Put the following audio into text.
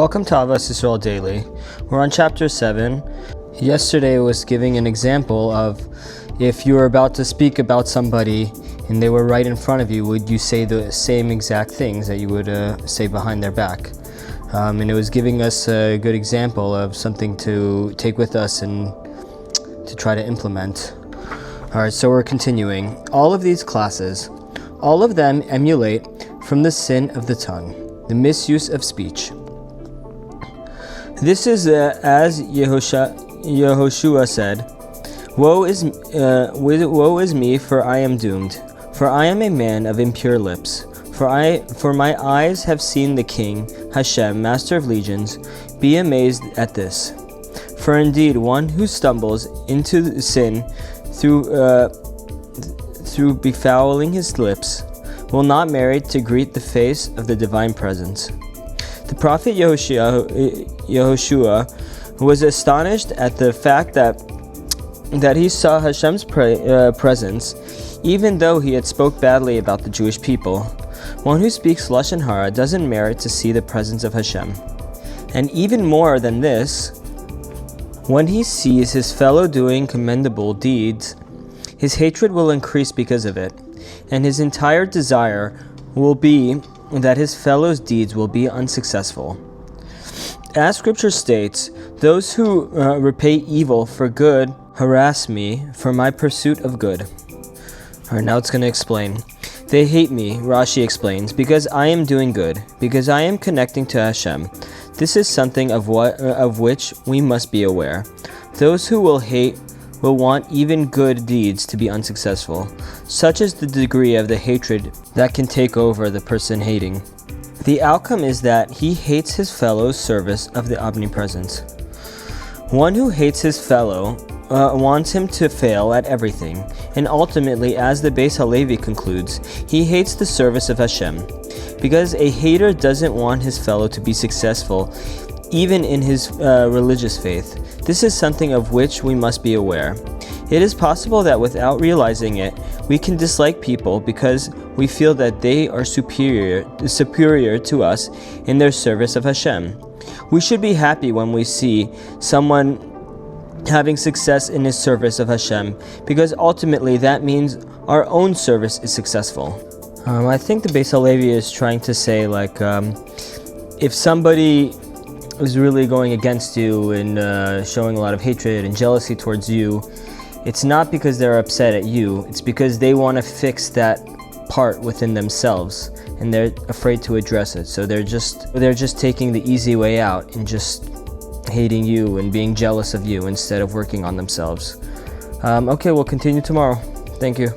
Welcome to Ahavas Yisrael Daily. We're on chapter 7. Yesterday was giving an example of if you were about to speak about somebody and they were right in front of you, would you say the same exact things that you would say behind their back? And it was giving us a good example of something to take with us and to try to implement. Alright, so we're continuing. All of these classes, all of them emulate from the sin of the tongue, the misuse of speech. This is as Yehoshua said, Woe is me, for I am doomed, for I am a man of impure lips. For my eyes have seen the King, Hashem, Master of Legions. Be amazed at this. For indeed, one who stumbles into sin through befouling his lips will not merit to greet the face of the divine presence. The prophet Yehoshua was astonished at the fact that he saw Hashem's presence, even though he had spoke badly about the Jewish people. One who speaks Lashon Hara doesn't merit to see the presence of Hashem. And even more than this, when he sees his fellow doing commendable deeds, his hatred will increase because of it, and his entire desire will be that his fellow's deeds will be unsuccessful. As scripture states, those who repay evil for good harass me for my pursuit of good. Alright, now it's going to explain. They hate me, Rashi explains, because I am doing good, because I am connecting to Hashem. This is something of which we must be aware. Those who will hate will want even good deeds to be unsuccessful. Such is the degree of the hatred that can take over the person hating. The outcome is that he hates his fellow's service of the omnipresence. One who hates his fellow wants him to fail at everything, and ultimately, as the Beis HaLevi concludes, he hates the service of Hashem, because a hater doesn't want his fellow to be successful, even in his religious faith. This is something of which we must be aware. It is possible that without realizing it, we can dislike people because we feel that they are superior to us in their service of Hashem. We should be happy when we see someone having success in his service of Hashem, because ultimately that means our own service is successful. I think the Beis HaLevi is trying to say, if somebody is really going against you and showing a lot of hatred and jealousy towards you, it's not because they're upset at you, it's because they want to fix that part within themselves and they're afraid to address it. So they're just taking the easy way out and just hating you and being jealous of you instead of working on themselves. Okay, we'll continue tomorrow. Thank you.